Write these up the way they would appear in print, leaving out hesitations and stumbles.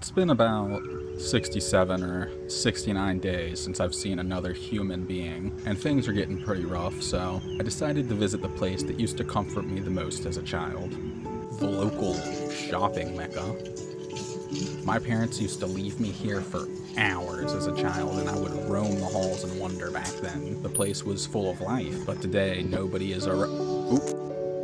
It's been about 67 or 69 days since I've seen another human being, and things are getting pretty rough, so I decided to visit the place that used to comfort me the most as a child. The local shopping mecca. My parents used to leave me here for hours as a child, and I would roam the halls and wonder back then. The place was full of life, but today nobody is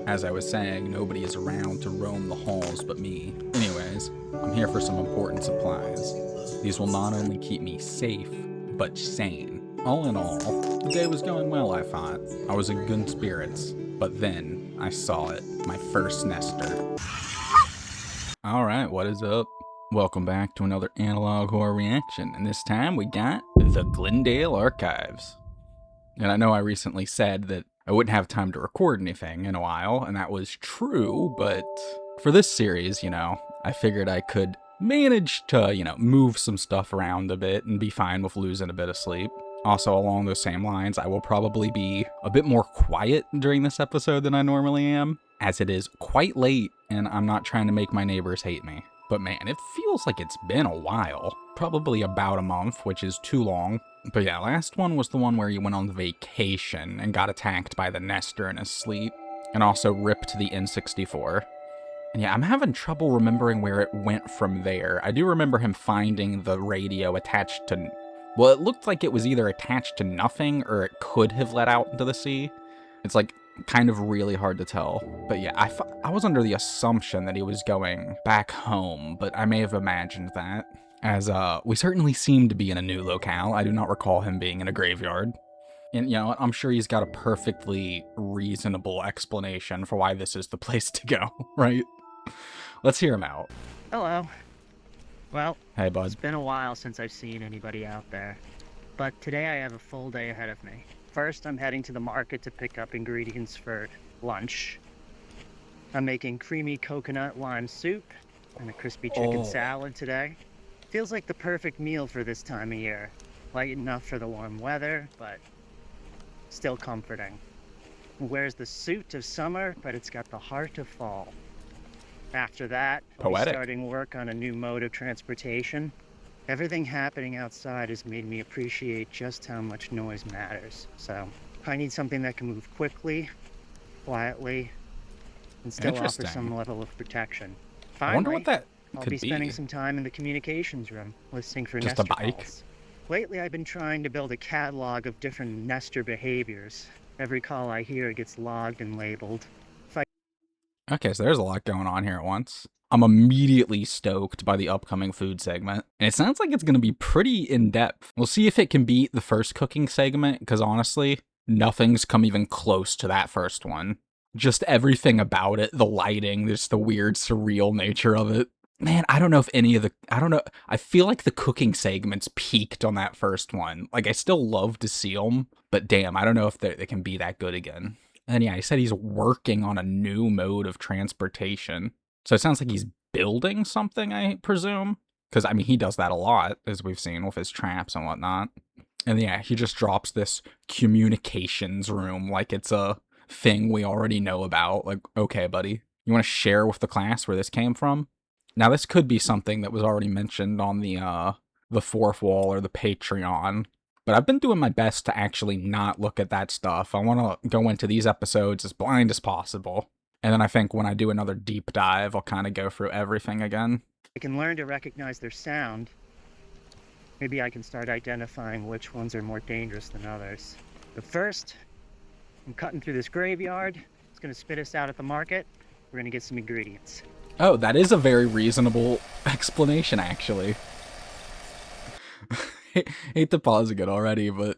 as I was saying, nobody is around to roam the halls but me. Anyways, I'm here for some important supplies. These will not only keep me safe, but sane. All in all, the day was going well, I thought. I was in good spirits. But then, I saw it. My first nester. Alright, what is up? Welcome back to another analog horror reaction, and this time we got the Glendale Archives. And I know I recently said that I wouldn't have time to record anything in a while, and that was true, but for this series, I figured I could manage to, move some stuff around a bit and be fine with losing a bit of sleep. Also, along those same lines, I will probably be a bit more quiet during this episode than I normally am, as it is quite late, and I'm not trying to make my neighbors hate me. But man, it feels like it's been a while. Probably about a month, which is too long. But yeah, last one was the one where you went on vacation and got attacked by the nester in his sleep, and also ripped the N64. And yeah, I'm having trouble remembering where it went from there. I do remember him finding the radio attached to... Well, it looked like it was either attached to nothing, or it could have let out into the sea. It's like kind of really hard to tell. But yeah, I was under the assumption that he was going back home, but I may have imagined that. As we certainly seem to be in a new locale. I do not recall him being in a graveyard. And I'm sure he's got a perfectly reasonable explanation for why this is the place to go, right? Let's hear him out. Hello. Well, hey bud. It's been a while since I've seen anybody out there, but today I have a full day ahead of me. First, I'm heading to the market to pick up ingredients for lunch. I'm making creamy coconut lime soup and a crispy chicken salad today. Feels like the perfect meal for this time of year. Light enough for the warm weather, but still comforting. It wears the suit of summer, but it's got the heart of fall. After that, I'll be starting work on a new mode of transportation. Everything happening outside has made me appreciate just how much noise matters. So I need something that can move quickly, quietly, and still offer some level of protection. Finally, I wonder what that I'll be spending some time in the communications room, listening for just nester a bike calls. Lately, I've been trying to build a catalog of different nester behaviors. Every call I hear gets logged and labeled. Okay, so there's a lot going on here at once. I'm immediately stoked by the upcoming food segment, and it sounds like it's going to be pretty in-depth. We'll see if it can beat the first cooking segment, because honestly, nothing's come even close to that first one. Just everything about it, the lighting, just the weird, surreal nature of it. Man, I don't know if any of the... I don't know. I feel like the cooking segments peaked on that first one. Like, I still love to see them, but damn, I don't know if they can be that good again. And yeah, he said he's working on a new mode of transportation. So it sounds like he's building something, I presume. Because, I mean, he does that a lot, as we've seen with his traps and whatnot. And yeah, he just drops this communications room like it's a thing we already know about. Like, okay, buddy, you want to share with the class where this came from? Now, this could be something that was already mentioned on the fourth wall or the Patreon. But I've been doing my best to actually not look at that stuff. I want to go into these episodes as blind as possible. And then I think when I do another deep dive, I'll kind of go through everything again. I can learn to recognize their sound. Maybe I can start identifying which ones are more dangerous than others. But first, I'm cutting through this graveyard. It's going to spit us out at the market. We're going to get some ingredients. Oh, that is a very reasonable explanation, actually. Hate to pause again already, but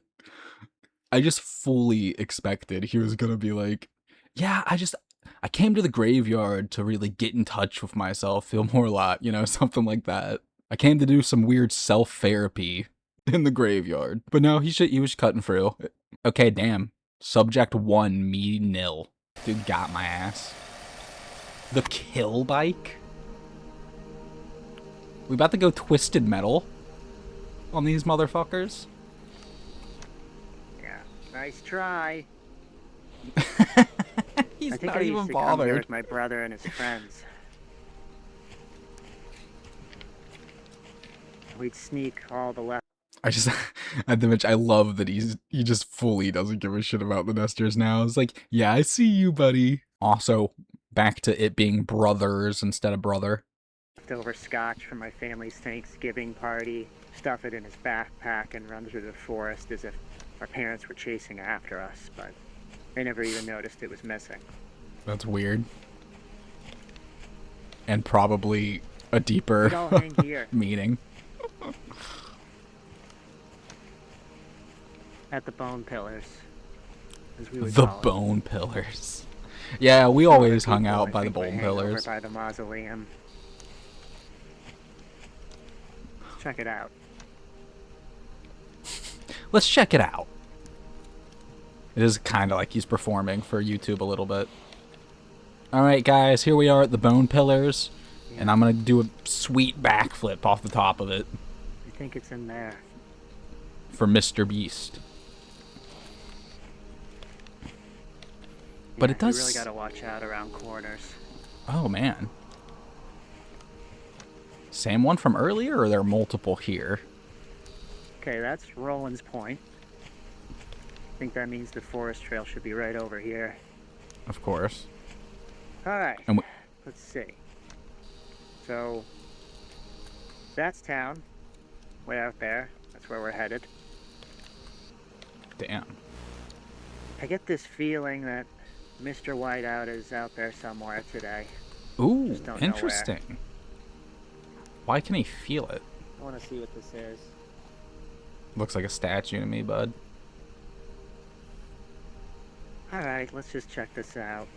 I just fully expected he was gonna be like, yeah, I came to the graveyard to really get in touch with myself, feel more alive, something like that. I came to do some weird self-therapy in the graveyard. But no, he was cutting through. Okay, damn. Subject 1, me nil. Dude got my ass. The kill bike? We about to go Twisted Metal on these motherfuckers? Yeah, nice try. He's not even bothered. Come here with my brother and his friends. we'd sneak all the left. I just, I love that he just fully doesn't give a shit about the Nesters now. It's like, yeah, I see you, buddy. Also, back to it being brothers instead of brother. Leftover scotch from my family's Thanksgiving party, stuff it in his backpack, and run through the forest as if our parents were chasing after us, but they never even noticed it was missing. That's weird. And probably a deeper We'd all hang here meaning. at the bone pillars, as we would The call it. bone pillars. Yeah, we Some other always hung people, out I by the think, would bone hang over pillars. by the mausoleum. Check it out. Let's check it out. It is kind of like he's performing for YouTube a little bit. Alright guys, here we are at the bone pillars. Yeah. And I'm going to do a sweet backflip off the top of it. I think it's in there. For Mr. Beast. But Yeah, it does... You really gotta watch out around corners. Oh man. Same one from earlier, or are there multiple here? Okay, that's Roland's Point. I think that means the forest trail should be right over here. Of course. Alright, And let's see. So, that's town. Way out there. That's where we're headed. damn. I get this feeling that Mr. Whiteout is out there somewhere today. Ooh, Just don't know interesting. Why can he feel it? I want to see what this is. Looks like a statue to me, bud. Alright, let's just check this out.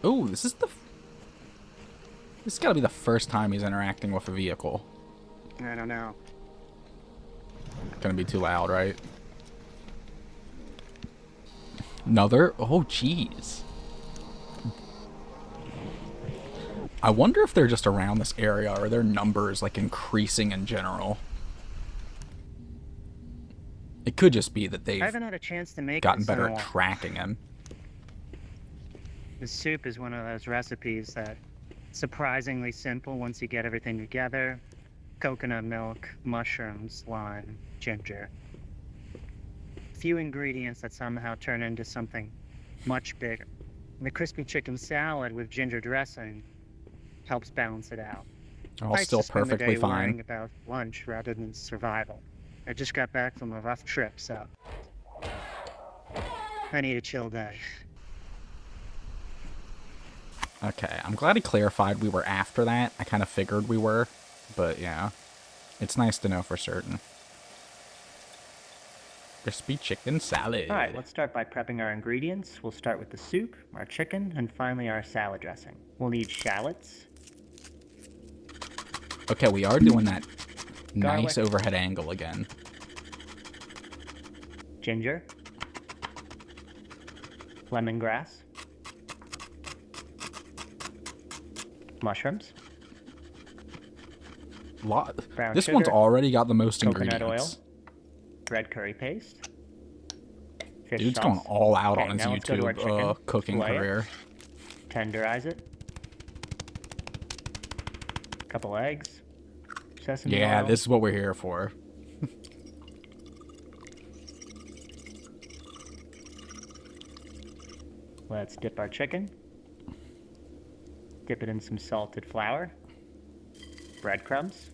Ooh, this is the... This has got to be the first time he's interacting with a vehicle. I don't know. Gonna be too loud, right? Another? Oh, jeez. I wonder if they're just around this area, or their numbers, like, increasing in general. It could just be that I they've haven't had a chance to make gotten this in better a at while. tracking him. The soup is one of those recipes that surprisingly simple once you get everything together. Coconut milk, mushrooms, lime, ginger. Few ingredients that somehow turn into something much bigger. And the crispy chicken salad with ginger dressing helps balance it out. All Nice still to spend the perfectly day fine. worrying about lunch rather than survival. I just got back from a rough trip, so I need a chill day. Okay, I'm glad he clarified we were after that. I kind of figured we were, but yeah. It's nice to know for certain. Crispy chicken salad. All right, let's start by prepping our ingredients. We'll start with the soup, our chicken, and finally our salad dressing. We'll need shallots. Okay, we are doing that nice Garlic. overhead angle again. Ginger. Lemongrass. Mushrooms. Brown This sugar, one's already got the most coconut ingredients. oil, red curry paste, fish Dude's sauce. going all out Okay, on his now let's go to our YouTube chicken. cooking Fillet it. career. Tenderize it. Couple eggs. Sesame Yeah, oil. this is what we're here for. Let's dip our chicken. Dip it in some salted flour. Breadcrumbs.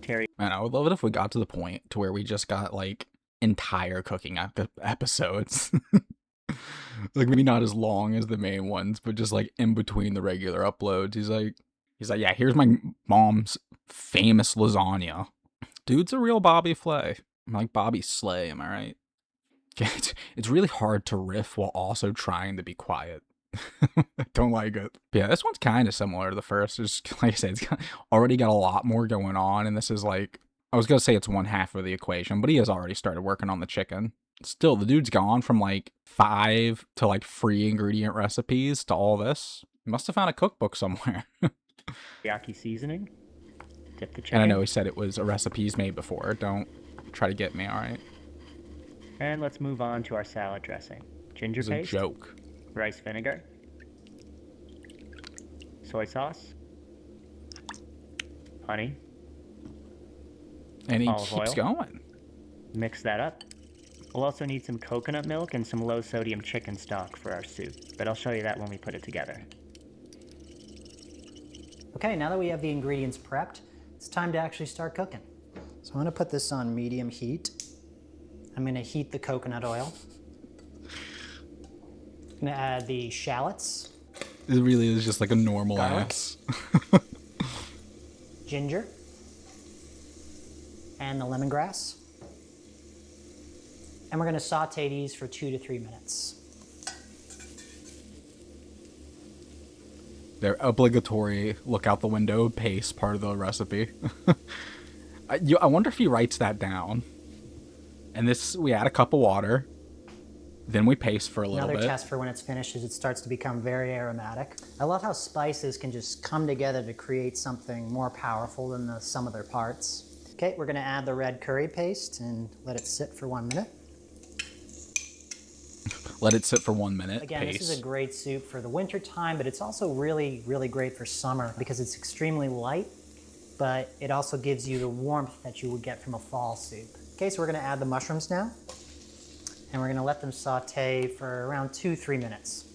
Man, I would love it if we got to the point to where we just got, like, entire cooking episodes. Like, maybe not as long as the main ones, but just, like, in between the regular uploads. He's like, yeah, here's my mom's famous lasagna. Dude's a real Bobby Flay. I'm like Bobby Slay, am I right? It's really hard to riff while also trying to be quiet. I don't like it. But yeah, this one's kind of similar to the first. Just like I said, already got a lot more going on, and this is like, I was gonna say it's one half of the equation, but he has already started working on the chicken. Still, the dude's gone from like 5 to like free ingredient recipes to all this. He must have found a cookbook somewhere. Teriyaki seasoning. Dip the chicken. And I know he said it was a recipe he's made before. Don't try to get me, alright? And let's move on to our salad dressing. Ginger It's a paste. joke. Rice vinegar. Soy sauce. Honey. And he Olive keeps oil. going. Mix that up. We'll also need some coconut milk and some low-sodium chicken stock for our soup, but I'll show you that when we put it together. Okay, now that we have the ingredients prepped, it's time to actually start cooking. So I'm gonna put this on medium heat. I'm gonna heat the coconut oil. I'm gonna add the shallots, It really is just like a normal garlic, ass. ginger, and the lemongrass. And we're gonna saute these for 2 to 3 minutes. Their obligatory look out the window pace part of the recipe. I wonder if he writes that down. And this, we add a cup of water. Then we paste for a little Another bit. test for when it's finished is it starts to become very aromatic. I love how spices can just come together to create something more powerful than the sum of their parts. Okay, we're gonna add the red curry paste and let it sit for 1 minute. Let it sit for 1 minute. Again, paste. this is a great soup for the winter time, but it's also really, really great for summer because it's extremely light, but it also gives you the warmth that you would get from a fall soup. Okay, so we're gonna add the mushrooms now, and we're gonna let them saute for around 2-3 minutes.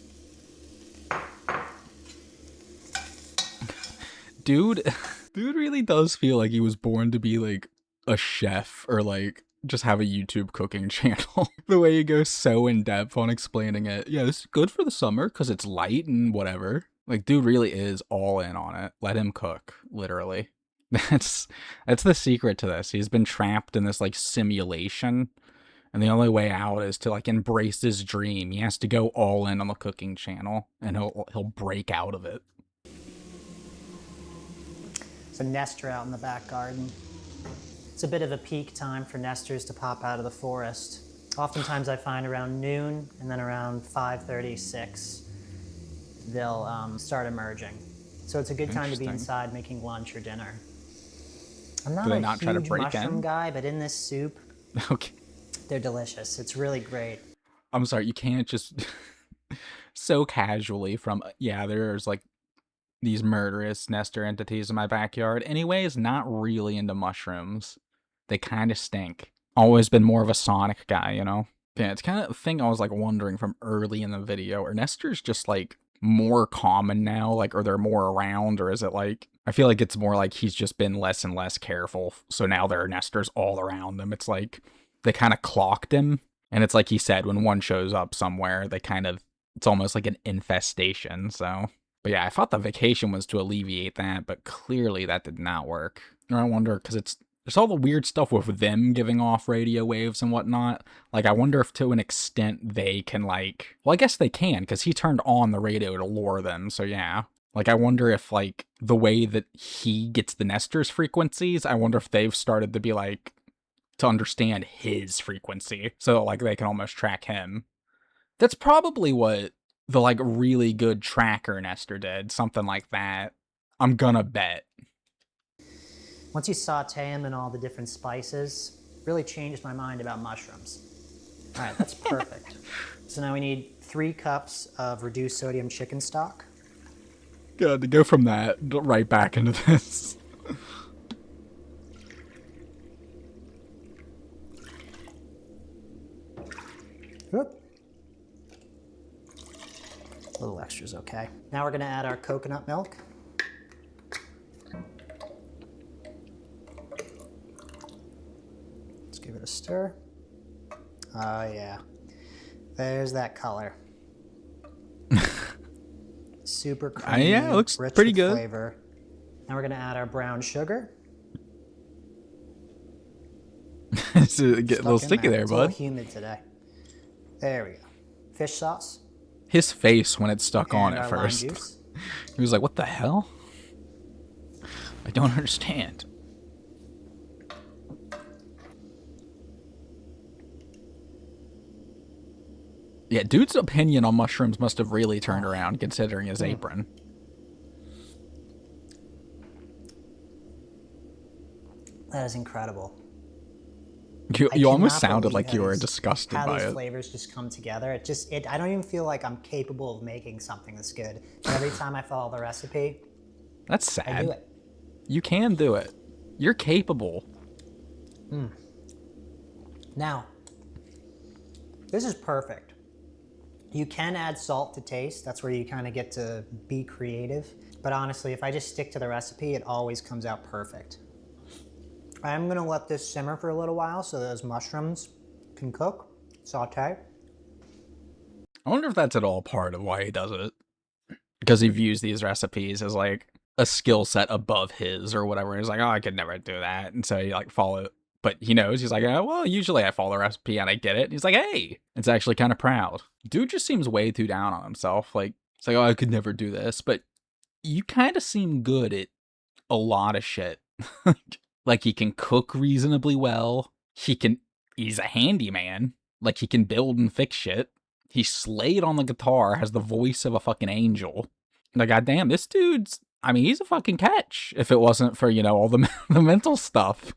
Dude really does feel like he was born to be like a chef or like just have a YouTube cooking channel. The way he goes so in depth on explaining it. Yeah, this is good for the summer because it's light and whatever. Like, dude really is all in on it. Let him cook, literally. That's the secret to this. He's been trapped in this like simulation, and the only way out is to like embrace his dream. He has to go all in on the cooking channel, and he'll break out of it. It's a nester out in the back garden. It's a bit of a peak time for nesters to pop out of the forest. Oftentimes I find around noon and then around 5:30, 6, they'll start emerging. So it's a good time to be Interesting. inside making lunch or dinner. I'm not Do they a not try to huge break mushroom in? guy, but in this soup, Okay. they're delicious. It's really great. I'm sorry, you can't just so casually from, yeah, there's like these murderous nester entities in my backyard. Anyways, not really into mushrooms. They kind of stink. Always been more of a Sonic guy, you know? Yeah, it's kind of a thing I was like wondering from early in the video. Are nesters just like more common now? Like, are there more around? Or is it like, I feel like it's more like he's just been less and less careful. So now there are nesters all around him. It's like they kind of clocked him. And it's like he said, when one shows up somewhere, they kind of, it's almost like an infestation. So, but yeah, I thought the vacation was to alleviate that, but clearly that did not work. Or I wonder, because there's all the weird stuff with them giving off radio waves and whatnot. Like, I wonder if to an extent they can, like, well, I guess they can, because he turned on the radio to lure them, so yeah. Like, I wonder if, like, the way that he gets the Nestor's frequencies, I wonder if they've started to be, like, to understand his frequency, so, like, they can almost track him. That's probably what the, like, really good tracker Nestor did, something like that. I'm gonna bet. Once you saute them in all the different spices, really changed my mind about mushrooms. All right, that's perfect. So now we need 3 cups of reduced sodium chicken stock. God, to go from that right back into this. Whoop. A little extra's okay. Now we're gonna add our coconut milk. Let's give it a stir. Oh yeah, there's that color. Super creamy, Yeah, it looks rich pretty with good. flavor. Now we're gonna add our brown sugar. So get a little Stuck in sticky there, It's a little bud. humid today. There we go. Fish sauce. His face when it stuck on And at our lime first. juice. He was like, what the hell? I don't understand. Yeah, dude's opinion on mushrooms must have really turned around considering his apron. That is incredible. You almost cannot sounded believe like you how were these- disgusted how by these it. flavors just come together. I don't even feel like I'm capable of making something this good. Every time I follow the recipe, That's I do sad. it. You can do it. You're capable. Now, this is perfect. You can add salt to taste. That's where you kind of get to be creative. But honestly, if I just stick to the recipe, it always comes out perfect. I'm gonna let this simmer for a little while so those mushrooms can cook, saute. I wonder if that's at all part of why he does it. Because he views these recipes as like a skill set above his or whatever. He's like, oh, I could never do that. And so he like follow. But he knows, he's like, oh, well, usually I follow the recipe and I get it. And he's like, hey, it's actually kind of proud. Dude just seems way too down on himself. Like, it's like, oh, I could never do this. But you kind of seem good at a lot of shit. Like, he can cook reasonably well. He's a handyman. Like, he can build and fix shit. He slayed on the guitar, has the voice of a fucking angel. Like, goddamn, this dude's, I mean, he's a fucking catch if it wasn't for, all the mental stuff.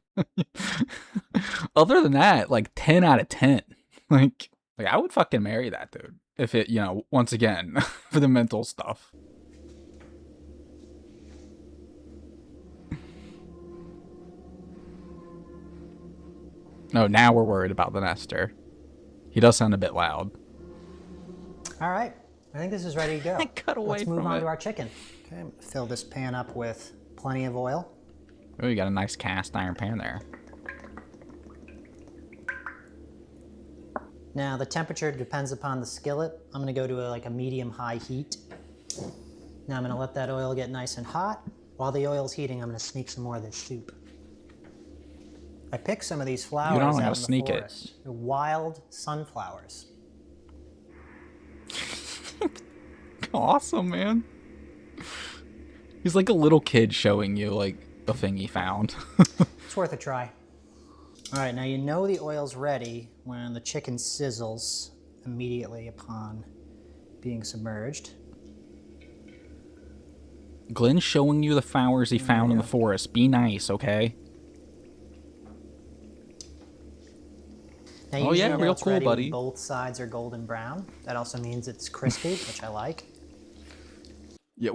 Other than that, like 10 out of 10. Like I would fucking marry that dude if it, once again, for the mental stuff. Oh, now we're worried about the nester. He does sound a bit loud. All right, I think this is ready to go. Cut away Let's move from on it. to our chicken. Okay, I'm gonna fill this pan up with plenty of oil. Oh, you got a nice cast iron pan there. Now the temperature depends upon the skillet. I'm gonna go to a medium-high heat. Now I'm gonna let that oil get nice and hot. While the oil's heating, I'm gonna sneak some more of this soup. I picked some of these flowers You don't know out how in to the sneak it. forest. They're wild sunflowers. Awesome, man. He's like a little kid showing you like the thing he found. It's worth a try. All right, now you know the oil's ready when the chicken sizzles immediately upon being submerged. Glenn's showing you the flowers he found in the forest. Be nice, okay? Now, Oh, usually yeah, you know real it's cool, ready when buddy. both sides are golden brown. That also means it's crispy, which I like. Yeah,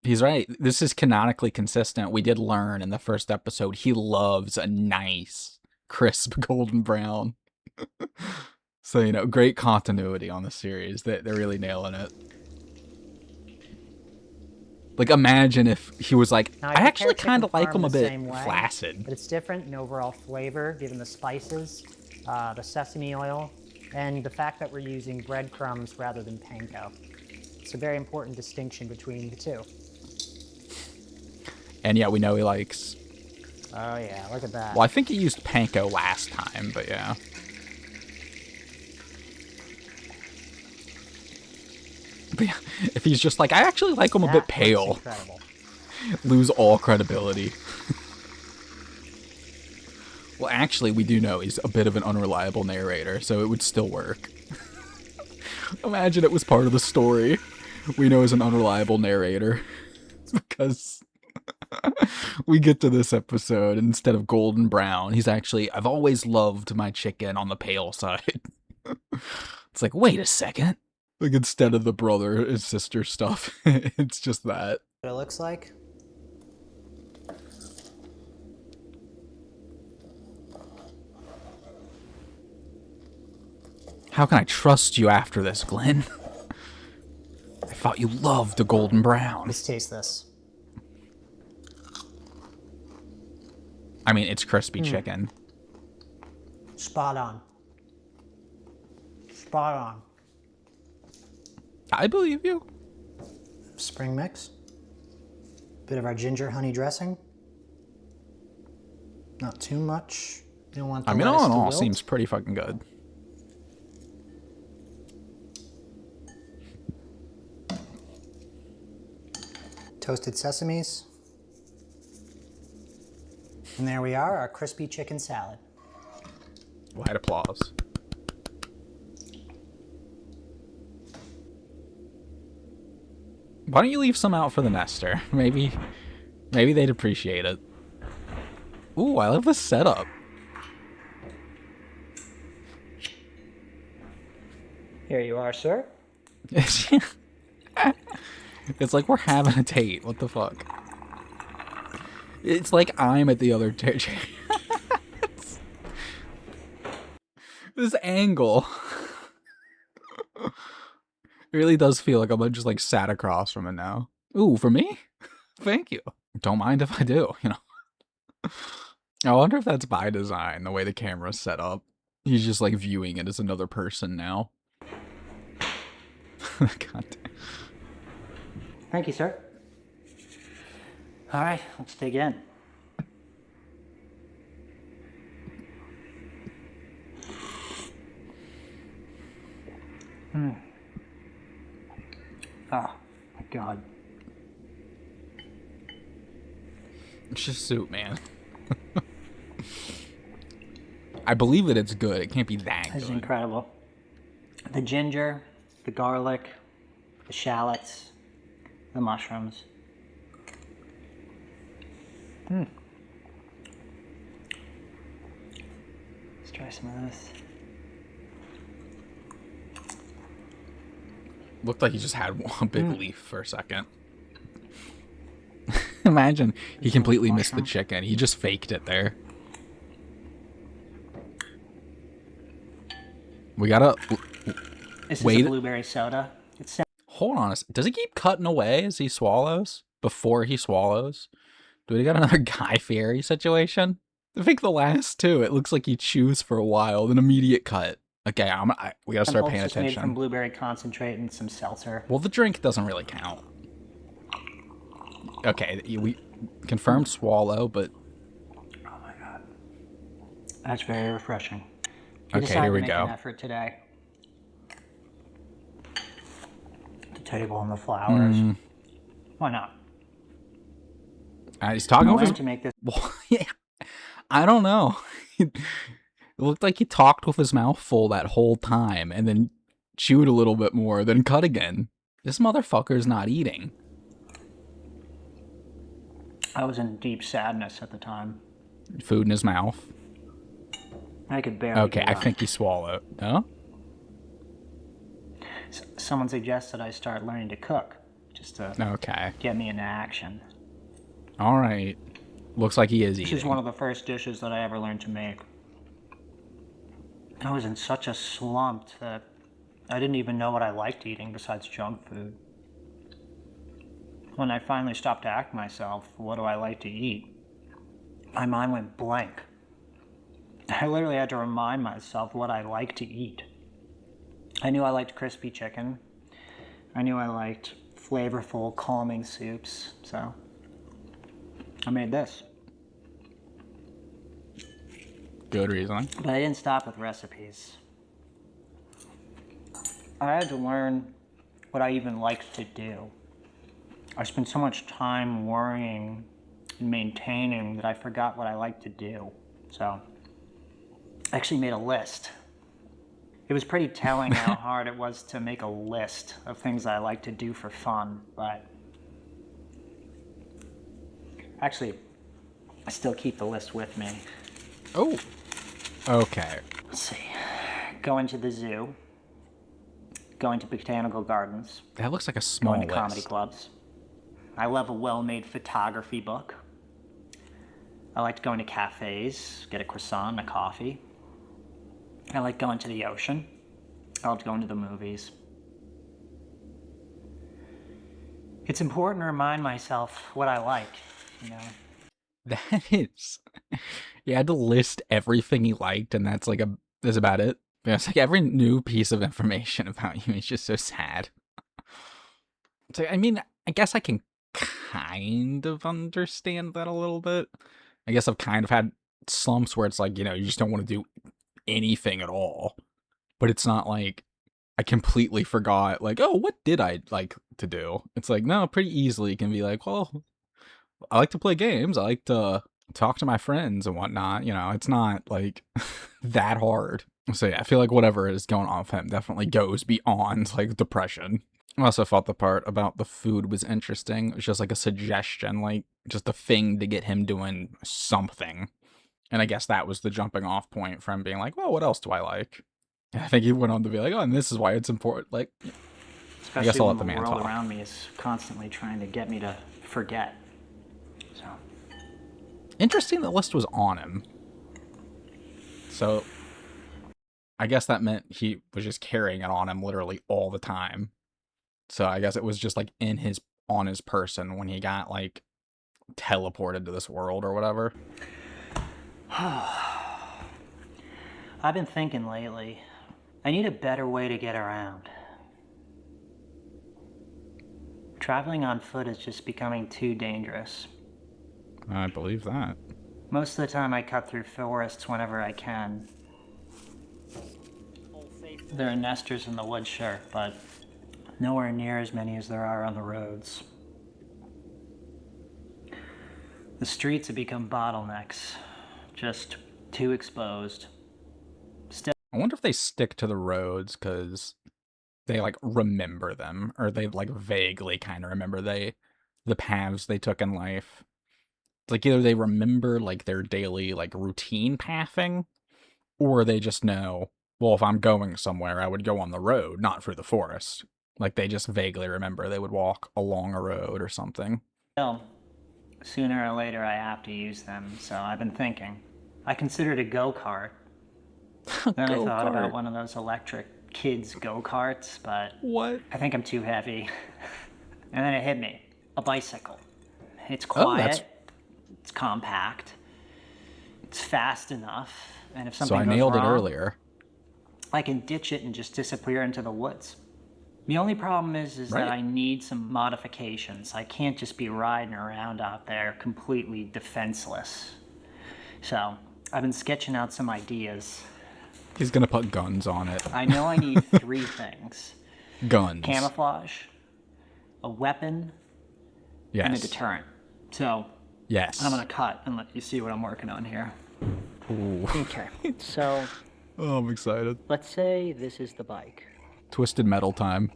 he's right. This is canonically consistent. We did learn in the first episode he loves a nice, crisp golden brown. So, great continuity on the series. They're really nailing it. Like, imagine if he was like, Now, I prepare actually chicken kind of like parm him a the bit same way, flaccid. but it's different in overall flavor, given the spices, the sesame oil, and the fact that we're using breadcrumbs rather than panko. It's a very important distinction between the two. And yeah, we know he likes... Oh yeah, look at that. Well, I think he used panko last time, but yeah. But yeah, if he's just like, I actually like him a bit That looks pale, incredible. lose all credibility. Well, actually, we do know he's a bit of an unreliable narrator, so it would still work. Imagine it was part of the story. We know he's an unreliable narrator. Because we get to this episode, and instead of golden brown, he's actually, I've always loved my chicken on the pale side. It's like, wait a second. Like, instead of the brother and sister stuff, it's just that. What it looks like. How can I trust you after this, Glenn? I thought you loved a golden brown. Let's taste this. I mean, it's crispy chicken. Spot on. Spot on. I believe you. Spring mix. Bit of our ginger honey dressing. Not too much. You don't want the I mean, lettuce all in to all, wilt. seems pretty fucking good. Toasted sesames. And there we are, our crispy chicken salad. Light applause. Why don't you leave some out for the nester? Maybe they'd appreciate it. Ooh, I love the setup. Here you are, sir. It's like we're having a date. What the fuck? It's like I'm at the other table. This angle. It really does feel like I'm just like sat across from it now. Ooh, for me? Thank you. Don't mind if I do, you know. I wonder if that's by design, the way the camera's set up. He's just like viewing it as another person now. God damn. Thank you, sir. All right, let's dig in. Oh, my God. It's just soup, man. I believe that it's good. It can't be that This is good. incredible. The ginger, the garlic, the shallots, the mushrooms. Let's try some of this. Looked like he just had one big leaf for a second. Imagine he completely missed the chicken. He just faked it there. We gotta This wait. is a blueberry soda. It's Hold on. Does he keep cutting away as he swallows? Before he swallows? Do we got another Guy Fieri situation? I think the last two, it looks like he chews for a while, then immediate cut. Okay, we gotta start paying just made from attention. blueberry concentrate and some seltzer. Well, the drink doesn't really count. Okay, we confirmed swallow, but Oh my God. That's very refreshing. okay, here we Make go. an effort today. The table and the flowers. Why not? He's talking I with his. learned to make this. Well, yeah, I don't know. It looked like he talked with his mouth full that whole time, and then chewed a little bit more, then cut again. This motherfucker's not eating. I was in deep sadness at the time. Food in his mouth. I could barely. Okay, I think he swallowed. No? Someone suggested I start learning to cook, just to Okay. get me into action. All right. Looks like he is eating. This is one of the first dishes that I ever learned to make. I was in such a slump that I didn't even know what I liked eating besides junk food. When I finally stopped to ask myself, what do I like to eat? My mind went blank. I literally had to remind myself what I like to eat. I knew I liked crispy chicken. I knew I liked flavorful, calming soups, so I made this. Good reasoning. But I didn't stop with recipes. I had to learn what I even liked to do. I spent so much time worrying and maintaining that I forgot what I like to do. So I actually made a list. It was pretty telling how hard it was to make a list of things I like to do for fun, but actually, I still keep the list with me. Oh. Okay. Let's see. Going to the zoo. Going to botanical gardens. That looks like a small Going to list. comedy clubs. I love a well-made photography book. I like going to cafes, get a croissant and a coffee. I like going to the ocean. I like going to the movies. It's important to remind myself what I like, you know. That is. You had to list everything he liked, and that's about it. It's like every new piece of information about you is just so sad. So, I mean, I guess I can kind of understand that a little bit. I guess I've kind of had slumps where it's like, you just don't want to do anything at all. But it's not like I completely forgot, like, oh, what did I like to do? It's like, no, pretty easily you can be like, well, I like to play games. I like to talk to my friends and whatnot. It's not like that hard. So yeah, I feel like whatever is going on with him definitely goes beyond like depression. I also thought the part about the food was interesting. It was just like a suggestion, like just a thing to get him doing something. And I guess that was the jumping off point for him being like, well, what else do I like? And I think he went on to be like, oh, and this is why it's important. Like, Especially I guess I'll when let the man world talk. around me is constantly trying to get me to forget. So Interesting the list was on him. So I guess that meant he was just carrying it on him literally all the time. So I guess it was just like on his person when he got like teleported to this world or whatever. I've been thinking lately, I need a better way to get around. Traveling on foot is just becoming too dangerous. I believe that. Most of the time I cut through forests whenever I can. There are nesters in the woods, sure, but nowhere near as many as there are on the roads. The streets have become bottlenecks, just too exposed. I wonder if they stick to the roads because they like remember them, or they like vaguely kind of remember the paths they took in life. It's like either they remember like their daily like routine pathing, or they just know, well, if I'm going somewhere, I would go on the road, not through the forest. Like they just vaguely remember they would walk along a road or something. Still, sooner or later I have to use them, so I've been thinking. I considered a go-kart. Then I thought about one of those electric kids go-karts, but What? I think I'm too heavy. And then it hit me. A bicycle. It's quiet, it's compact, it's fast enough, and if something So I goes nailed it wrong, earlier. I can ditch it and just disappear into the woods. The only problem is Right. that I need some modifications. I can't just be riding around out there completely defenseless. So, I've been sketching out some ideas. He's gonna put guns on it. I know I need 3 things. Guns. Camouflage, a weapon, and a Yes. deterrent. So, Yes. I'm gonna cut and let you see what I'm working on here. Ooh. Okay, so Oh, I'm excited. let's say this is the bike. Twisted Metal time.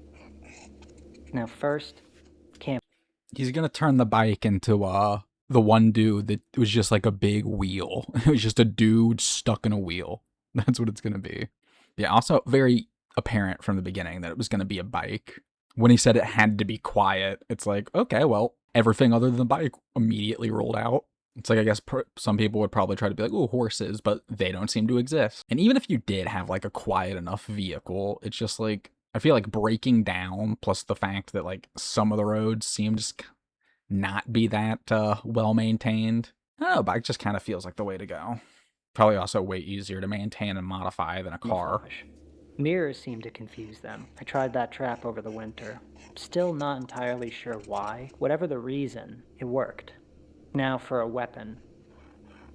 Now first, He's gonna turn the bike into the one dude that was just like a big wheel. It was just a dude stuck in a wheel. That's what it's gonna be. Yeah, also very apparent from the beginning that it was gonna be a bike. When he said it had to be quiet, it's like, okay, well, everything other than the bike immediately rolled out. It's like, I guess some people would probably try to be like, oh, horses, but they don't seem to exist. And even if you did have like a quiet enough vehicle, it's just like, I feel like breaking down, plus the fact that like some of the roads seem to not be that well maintained. I don't know, bike just kind of feels like the way to go. Probably also way easier to maintain and modify than a car. mirrors seem to confuse them. I tried that trap over the winter. Still not entirely sure why. Whatever the reason, it worked. Now for a weapon.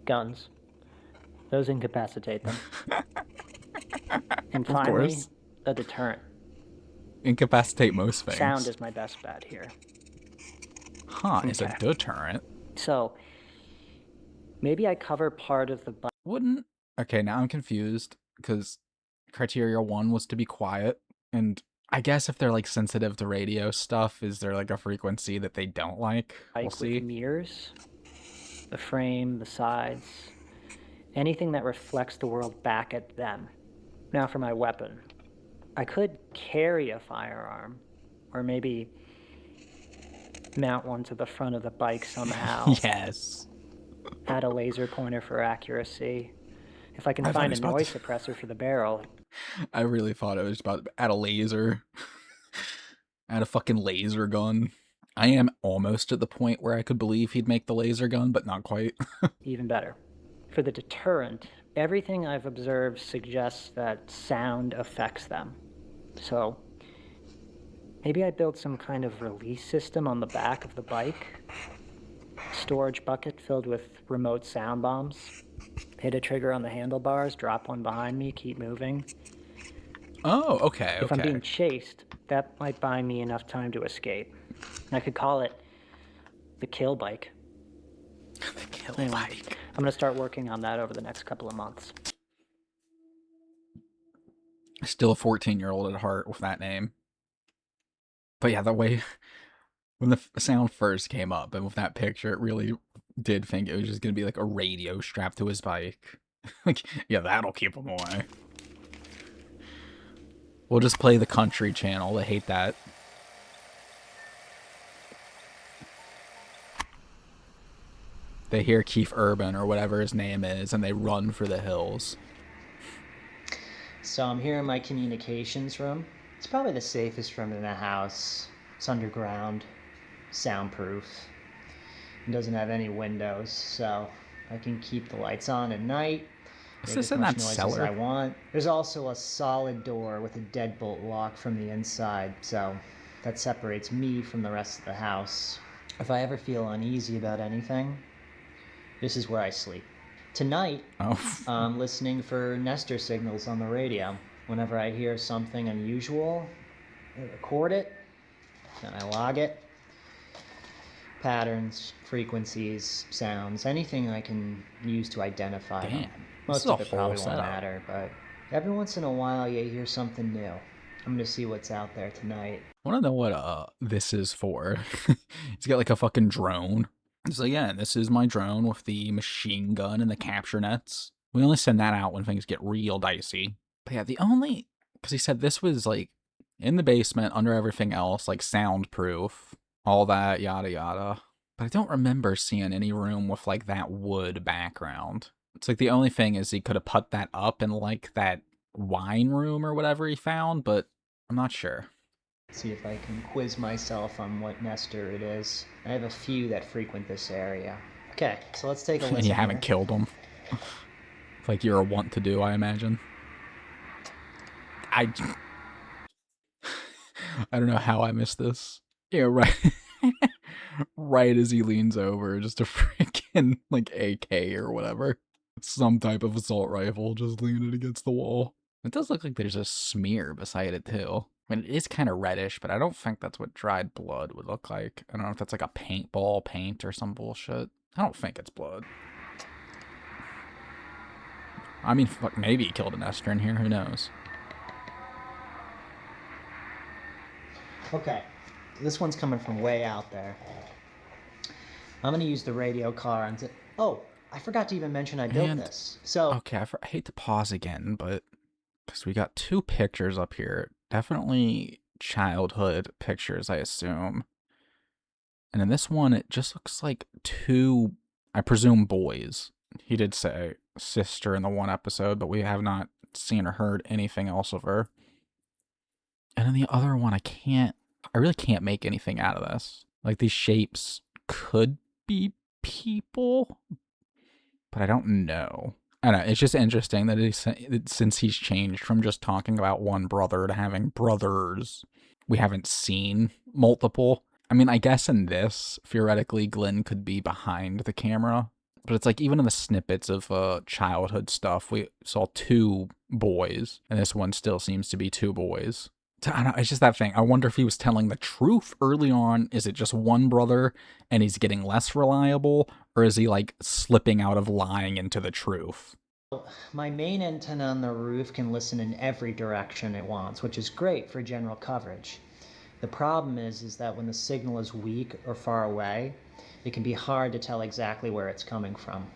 Guns. Those incapacitate them. And finally, course. a deterrent. Incapacitate most things. Sound is my best bet here. Huh, it's a Okay. deterrent. So, maybe I cover part of the bike. Wouldn't... Okay, now I'm confused, because criteria 1 was to be quiet, and I guess if they're like sensitive to radio stuff, is there like a frequency that they don't like? We'll see. With mirrors, the frame, the sides, anything that reflects the world back at them. Now for my weapon. I could carry a firearm, or maybe mount one to the front of the bike somehow. Yes. Add a laser pointer for accuracy. If I can I thought find he a was about noise to- suppressor for the barrel. I really thought it was about to add a laser. Add a fucking laser gun. I am almost at the point where I could believe he'd make the laser gun, but not quite. Even better. For the deterrent, everything I've observed suggests that sound affects them. So, maybe I build some kind of release system on the back of the bike. Storage bucket filled with remote sound bombs. Hit a trigger on the handlebars, drop one behind me, keep moving. Oh, okay, If I'm okay. being chased, that might buy me enough time to escape. I could call it the kill bike. The kill Anyway, bike. I'm gonna start working on that over the next couple of months. Still a 14-year-old at heart with that name. But yeah, the way when the sound first came up and with that picture, it really did think it was just gonna be like a radio strapped to his bike. Like, yeah, that'll keep him away. We'll just play the country channel. They hate that. They hear Keith Urban or whatever his name is, and they run for the hills. So I'm here in my communications room. It's probably the safest room in the house. It's underground, soundproof. It doesn't have any windows, so I can keep the lights on at night, Is make this as in much that noise as I cellar? want. There's also a solid door with a deadbolt lock from the inside, so that separates me from the rest of the house. If I ever feel uneasy about anything, this is where I sleep. Tonight, Oh, I'm listening for Nestor signals on the radio. Whenever I hear something unusual, I record it, then I log it. Patterns, frequencies, sounds, anything I can use to identify them. damn. This Most is a of it whole probably won't setup. matter, but every once in a while you hear something new. I'm gonna see what's out there tonight. I want to know what this is for. He's got like a fucking drone. It's like, yeah, this is my drone with the machine gun and the capture nets. We only send that out when things get real dicey. But yeah, because he said this was like in the basement under everything else, like soundproof, all that, yada yada. But I don't remember seeing any room with like that wood background. It's like the only thing is he could have put that up in like that wine room or whatever he found, but I'm not sure. See if I can quiz myself on what Nestor it is. I have a few that frequent this area. Okay, so let's take a listen. And you haven't here. killed them. Like you're a want to do, I imagine. I don't know how I missed this. Yeah, right. Right as he leans over, just a freaking like AK or whatever. Some type of assault rifle just leaning against the wall. It does look like there's a smear beside it too. I mean, it is kind of reddish, but I don't think that's what dried blood would look like. I don't know if that's like a paintball paint or some bullshit. I don't think it's blood. I mean, fuck, maybe he killed an Esther in here. Who knows? Okay, this one's coming from way out there. I'm gonna use the radio car and oh, I forgot to even mention I built this. So okay, I hate to pause again, but because we got two pictures up here, definitely childhood pictures, I assume. And in this one, it just looks like two, I presume, boys. He did say sister in the one episode, but we have not seen or heard anything else of her. And in the other one, I really can't make anything out of this. Like, these shapes could be people, but I don't know. I don't know, it's just interesting that since he's changed from just talking about one brother to having brothers, we haven't seen multiple. I mean, I guess in this, theoretically, Glenn could be behind the camera. But it's like, even in the snippets of childhood stuff, we saw two boys, and this one still seems to be two boys. So, I don't know, it's just that thing. I wonder if he was telling the truth early on. Is it just one brother, and he's getting less reliable? Or is he, like, slipping out of lying into the truth? my main antenna on the roof can listen in every direction it wants, which is great for general coverage. The problem is that when the signal is weak or far away, it can be hard to tell exactly where it's coming from.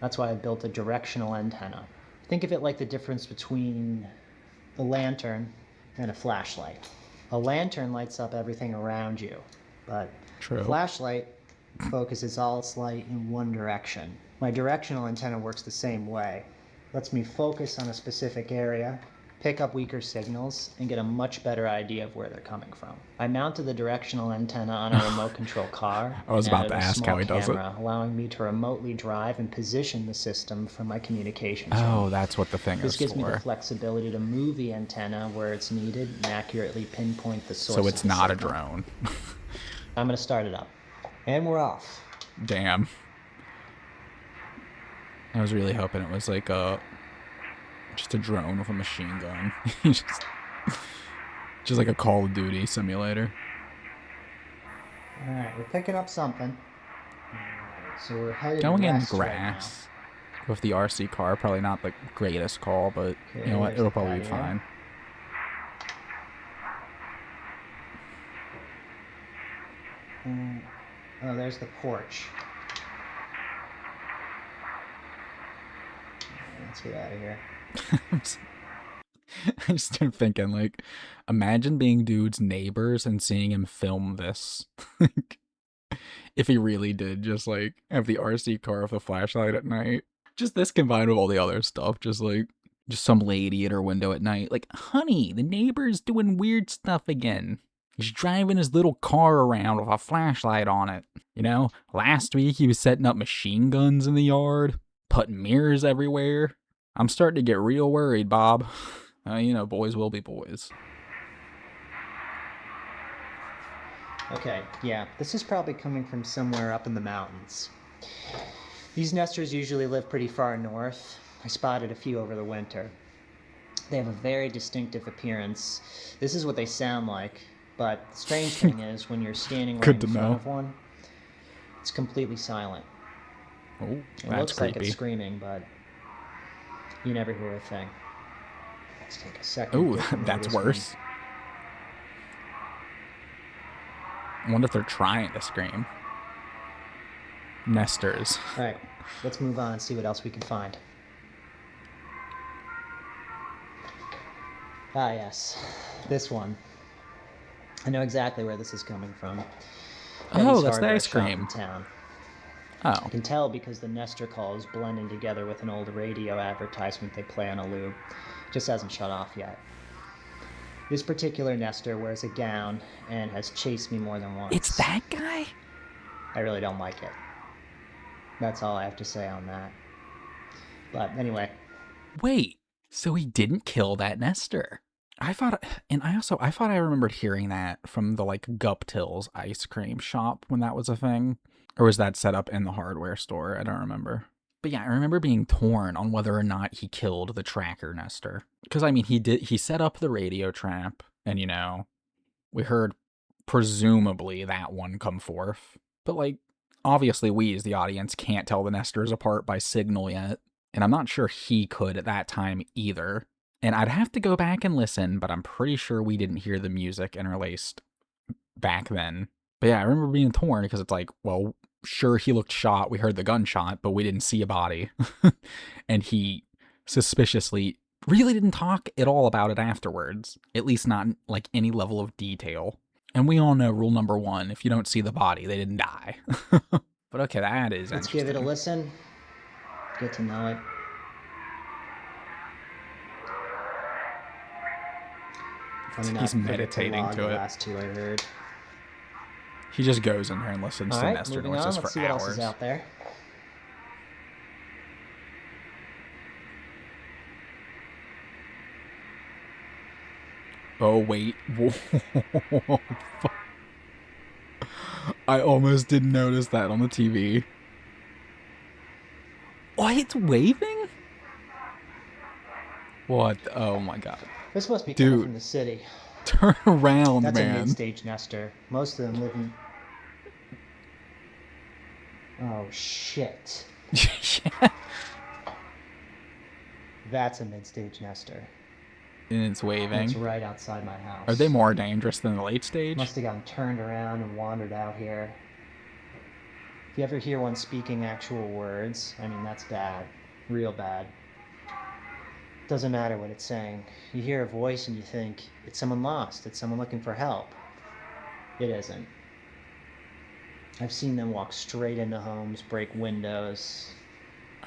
That's why I built a directional antenna. Think of it like the difference between a lantern and a flashlight. A lantern lights up everything around you, but a flashlight focuses all its light in one direction. My directional antenna works the same way. Lets me focus on a specific area, pick up weaker signals, and get a much better idea of where they're coming from. I mounted the directional antenna on a remote control car. I was about to ask how he does it. Allowing me to remotely drive and position the system from my communications room. Oh, that's what the thing is for. This gives me the flexibility to move the antenna where it's needed and accurately pinpoint the source. So it's not a drone. I'm going to start it up. And we're off. Damn. I was really hoping it was like just a drone with a machine gun. just like a Call of Duty simulator. Alright, we're picking up something. Alright, so we're headed Going in west grass with the RC car, probably not the greatest call, but okay, you know what? It'll probably be fine. Oh, there's the porch. Let's get out of here. I just started thinking, like, imagine being dude's neighbors and seeing him film this. If he really did just, like, have the RC car with a flashlight at night. Just this combined with all the other stuff. Just, like, Just some lady at her window at night, like, honey, the neighbor's doing weird stuff again. He's driving his little car around with a flashlight on it. You know, last week he was setting up machine guns in the yard, putting mirrors everywhere. I'm starting to get real worried, Bob. You know, boys will be boys. Okay, yeah, this is probably coming from somewhere up in the mountains. These nesters usually live pretty far north. I spotted a few over the winter. They have a very distinctive appearance. This is what they sound like, but the strange thing is when you're standing right Good in to front know. of one, it's completely silent. Oh, It that's looks like creepy. it's screaming, but you never hear a thing. Let's take a second. Oh, to get to know that's this worse. I wonder if they're trying to scream. Nesters. one. All right, let's move on and see what else we can find. Ah, yes, this one. I know exactly where this is coming from. Oh, Eddie's that's the hardware ice shop cream. in town. Oh, I can tell because the nester call is blending together with an old radio advertisement they play on a loop. Just hasn't shut off yet. This particular nester wears a gown and has chased me more than once. it's that guy? I really don't like it. That's all I have to say on that. But anyway, Wait, so he didn't kill that nester? I thought I remembered hearing that from the like Guptill's ice cream shop when that was a thing. Or was that set up in the hardware store? I don't remember. But yeah, I remember being torn on whether or not he killed the tracker nester. Because I mean he set up the radio trap, and you know, we heard presumably that one come forth. But like obviously we as the audience can't tell the nesters apart by signal yet. And I'm not sure he could at that time either. And I'd have to go back and listen, but I'm pretty sure we didn't hear the music interlaced back then. But yeah, I remember being torn because it's like, well, sure, he looked shot. We heard the gunshot, but we didn't see a body. And he suspiciously really didn't talk at all about it afterwards, at least not like any level of detail. And we all know rule number 1, if you don't see the body, they didn't die. But okay, that is let's interesting. give it a listen. Get to know it. He's meditating to the it. last two I heard. He just goes in there and listens All to right, Nester moving noises on. for Let's see what else hours. is out there. Oh, wait. I almost didn't notice that on the TV. Oh, it's waving? What? Oh my god. This must be coming Dude. from the city. Turn around, That's a man. mid-stage nester. Most of them live in... Oh, shit. Yeah. That's a mid-stage nester. And it's waving. It's right outside my house. Are they more dangerous than the late stage? Must have gotten turned around and wandered out here. If you ever hear one speaking actual words, I mean, that's bad. Real bad. Doesn't matter what it's saying. You hear a voice and you think, it's someone lost, it's someone looking for help. It isn't. I've seen them walk straight into homes, break windows.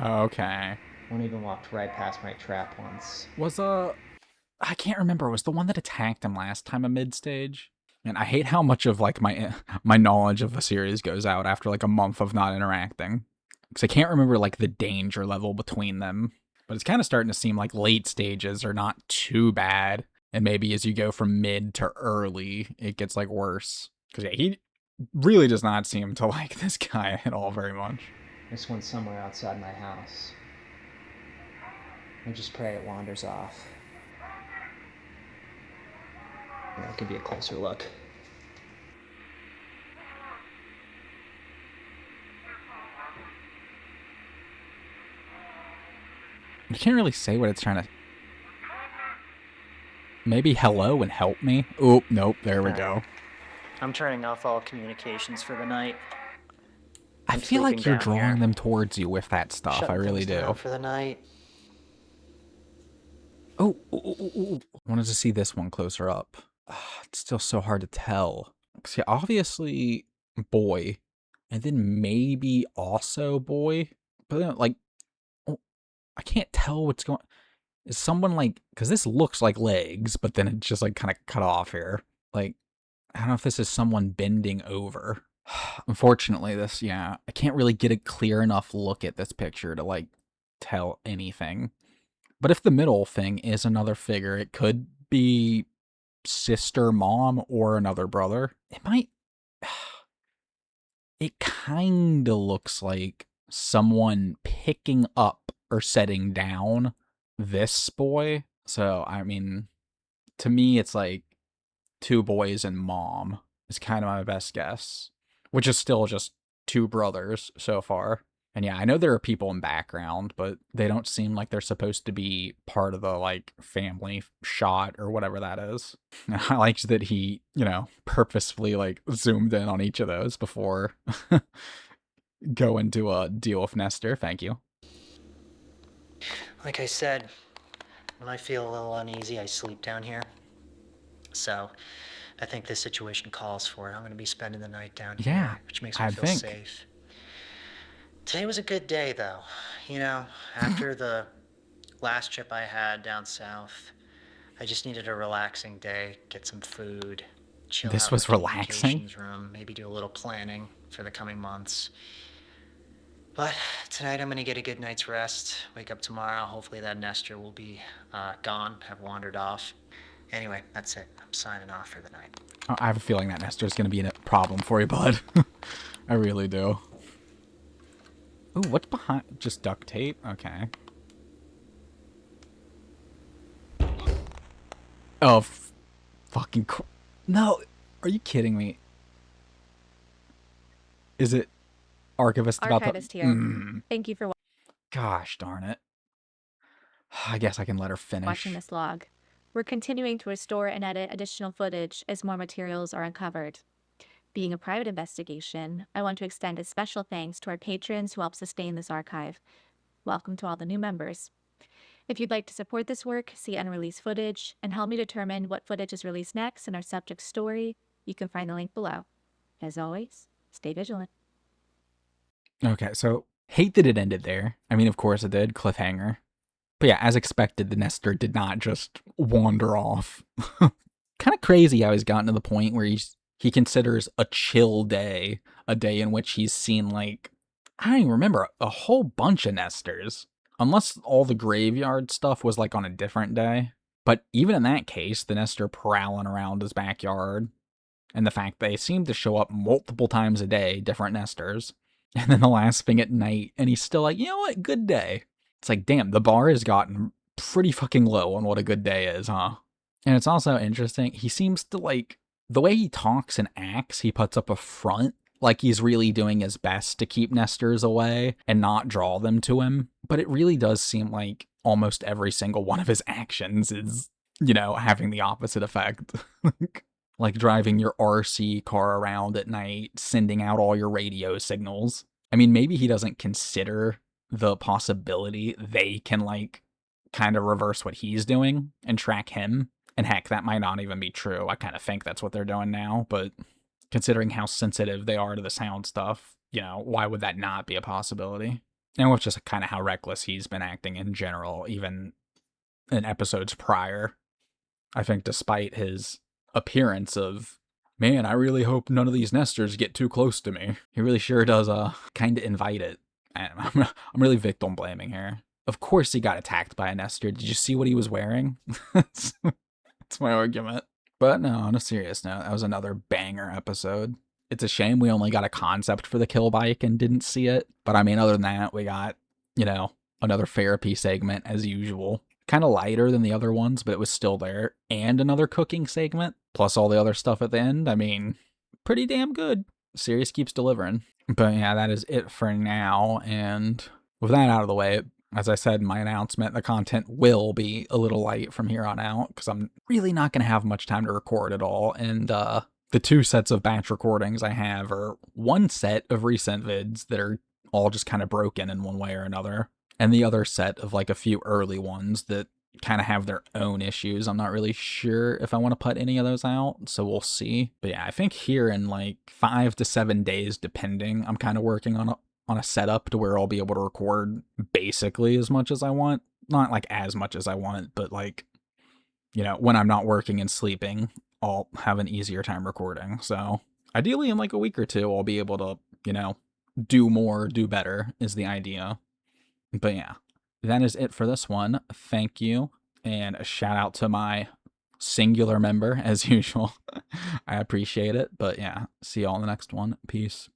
Okay. One even walked right past my trap once. Was I can't remember. Was the one that attacked him last time a mid-stage? And I hate how much of like my knowledge of the series goes out after like a month of not interacting. Because I can't remember like the danger level between them. But it's kind of starting to seem like late stages are not too bad. And maybe as you go from mid to early, it gets like worse. Because yeah, he really does not seem to like this guy at all very much. This one's somewhere outside my house. I just pray it wanders off. Yeah, I'll give you a closer look. You can't really say what it's trying to... Maybe hello and help me? Oh, nope, there we go. I'm turning off all communications for the night. I feel like you're drawing them towards you with that stuff. I really do. For the night. Oh, I wanted to see this one closer up. It's still so hard to tell. See, obviously, boy, and then maybe also boy, but then, like, oh, I can't tell what's going. Is someone like, because this looks like legs, but then it's just like kind of cut off here. Like, I don't know if this is someone bending over. Unfortunately, I can't really get a clear enough look at this picture to like tell anything. But if the middle thing is another figure, it could be sister, mom, or another brother. It might. It kind of looks like someone picking up or setting down this boy. So, I mean, to me, it's like two boys and mom is kind of my best guess, which is still just two brothers so far. And yeah, I know there are people in background, but they don't seem like they're supposed to be part of the like family shot or whatever that is. I liked that he, purposefully like zoomed in on each of those before going to a deal with Nestor. Thank you. Like I said, when I feel a little uneasy, I sleep down here. So I think this situation calls for it. I'm going to be spending the night down here, which makes me feel safe. Today was a good day, though. After the last trip I had down south, I just needed a relaxing day, get some food, chill This out was in the relaxing? communications room, maybe do a little planning for the coming months. But tonight I'm going to get a good night's rest, wake up tomorrow, hopefully that Nestor will be gone, have wandered off. Anyway, that's it. I'm signing off for the night. I have a feeling that Nestor's going to be a problem for you, bud. I really do. Ooh, what's behind? Just duct tape? Okay. Oh, fucking no. Are you kidding me? Is it Archivist Archivist here. Thank you for Gosh darn it. I guess I can let her finish. watching this log. We're continuing to restore and edit additional footage as more materials are uncovered. Being a private investigation, I want to extend a special thanks to our patrons who help sustain this archive. Welcome to all the new members. If you'd like to support this work, see unreleased footage, and help me determine what footage is released next in our subject story, you can find the link below. As always, stay vigilant. Okay, so hate that it ended there. I mean, of course it did. Cliffhanger. But yeah, as expected, the Nestor did not just wander off. Kind of crazy how he's gotten to the point where he considers a chill day a day in which he's seen, like, I don't even remember, a whole bunch of Nestors. Unless all the graveyard stuff was, like, on a different day. But even in that case, the Nestor prowling around his backyard, and the fact they seem to show up multiple times a day, different Nestors, and then the last thing at night, and he's still like, you know what, good day. It's like, damn, the bar has gotten pretty fucking low on what a good day is, huh? And it's also interesting, he seems to, like, the way he talks and acts, he puts up a front, like he's really doing his best to keep Nestors away and not draw them to him. But it really does seem like almost every single one of his actions is, having the opposite effect. Like driving your RC car around at night, sending out all your radio signals. I mean, maybe he doesn't consider the possibility they can, like, kind of reverse what he's doing and track him. And heck, that might not even be true. I kind of think that's what they're doing now, but considering how sensitive they are to the sound stuff, why would that not be a possibility? And with just kind of how reckless he's been acting in general, even in episodes prior. I think despite his appearance of, man, I really hope none of these Nestors get too close to me, he really sure does kind of invite it. I'm really victim blaming here. Of course he got attacked by a Nestor. Did you see what he was wearing? That's my argument. But no, on a serious note, that was another banger episode. It's a shame we only got a concept for the kill bike and didn't see it. But I mean, other than that, we got, another therapy segment as usual. Kind of lighter than the other ones, but it was still there. And another cooking segment, plus all the other stuff at the end. I mean, pretty damn good. Series keeps delivering. But yeah, that is it for now. And with that out of the way, as I said in my announcement, the content will be a little light from here on out because I'm really not going to have much time to record at all. And the two sets of batch recordings I have are one set of recent vids that are all just kind of broken in one way or another, and the other set of like a few early ones that kind of have their own issues. I'm not really sure if I want to put any of those out, so we'll see. But yeah, I think here in like 5 to 7 days, depending, I'm kind of working on a setup to where I'll be able to record basically as much as I want. not like as much as I want it, but like, you know, when I'm not working and sleeping, I'll have an easier time recording. So ideally in like a week or two, I'll be able to, you know, do more, do better is the idea. But yeah, that is it for this one. Thank you. And a shout out to my singular member as usual. I appreciate it. But yeah, see y'all in the next one. Peace.